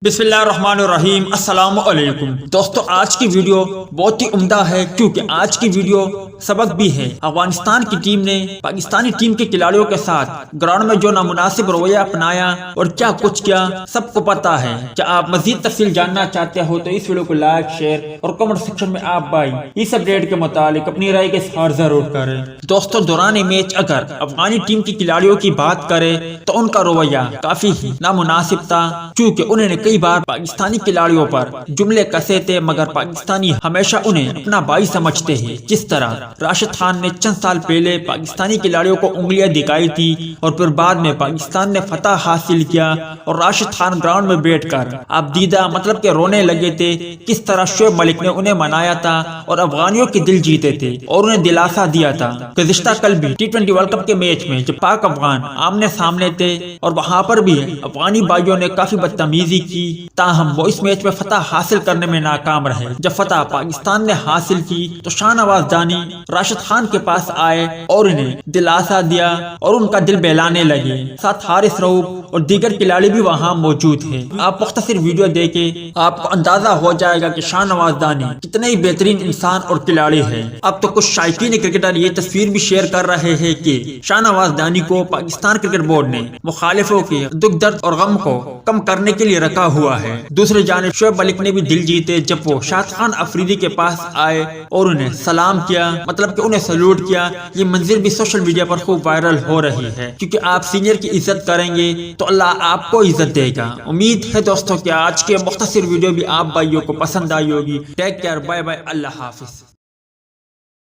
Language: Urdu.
بسم اللہ الرحمن الرحیم۔ السلام علیکم دوستو، آج کی ویڈیو بہت ہی عمدہ ہے کیونکہ آج کی ویڈیو سبق بھی ہے۔ افغانستان کی ٹیم نے پاکستانی ٹیم کے کھلاڑیوں کے ساتھ گراؤنڈ میں جو نامناسب رویہ اپنایا اور کیا کچھ کیا سب کو پتا ہے۔ کیا آپ مزید تفصیل جاننا چاہتے ہو تو اس ویڈیو کو لائک، شیئر اور کمنٹ سیکشن میں آپ بھائی اس اپڈیٹ کے متعلق اپنی رائے کے اظہار ضرور کریں۔ دوستو، دوران میچ اگر افغانی ٹیم کی کھلاڑیوں کی بات کریں تو ان کا رویہ کافی ہی نامناسب تھا، کیونکہ انہوں نے کئی بار پاکستانی کھلاڑیوں پر جملے کسے تھے، مگر پاکستانی ہمیشہ انہیں اپنا بھائی سمجھتے ہیں۔ جس طرح راشد خان نے چند سال پہلے پاکستانی کھلاڑیوں کو انگلیاں دکھائی تھی اور پھر بعد میں پاکستان نے فتح حاصل کیا اور راشد خان گراؤنڈ میں بیٹھ کر اب دیدہ مطلب کہ رونے لگے تھے۔ کس طرح شعیب ملک نے انہیں منایا تھا اور افغانیوں کے دل جیتے تھے اور انہیں دلاسا دیا تھا۔ گزشتہ کل بھی ٹی20 ورلڈ کپ کے میچ میں جب پاک افغان آمنے سامنے تھے اور وہاں پر بھی افغانی بھائیوں نے کافی بدتمیزی کی، تاہم وہ اس میچ میں فتح حاصل کرنے میں ناکام رہے۔ جب فتح پاکستان نے حاصل کی تو شاہ نواز دانی راشد خان کے پاس آئے اور انہیں دلاسا دیا اور ان کا دل بہلانے لگے۔ ساتھ حارث رؤوف اور دیگر کھلاڑی بھی وہاں موجود ہیں۔ آپ مختصر ویڈیو دیکھیں، آپ کو اندازہ ہو جائے گا کہ شاہ نواز دانی کتنے ہی بہترین انسان اور کھلاڑی ہیں۔ اب تو کچھ شائقین کرکٹر یہ تصویر بھی شیئر کر رہے ہیں کہ شاہ نواز دانی کو پاکستان کرکٹ بورڈ نے مخالفوں کے دکھ درد اور غم کو کم کرنے کے لیے رکھا ہوا ہے۔ دوسری جانب شعیب ملک نے بھی دل جیتے جب وہ شاد خان افریدی کے پاس آئے اور انہیں سلام کیا، مطلب کہ انہیں سلوٹ کیا۔ یہ منظر بھی سوشل میڈیا پر خوب وائرل ہو رہی ہے، کیونکہ آپ سینئر کی عزت کریں گے تو اللہ آپ کو عزت دے گا۔ امید ہے دوستوں کہ آج کے مختصر ویڈیو بھی آپ بھائیوں کو پسند آئی ہوگی۔ ٹیک کیئر، بائے بائے، اللہ حافظ۔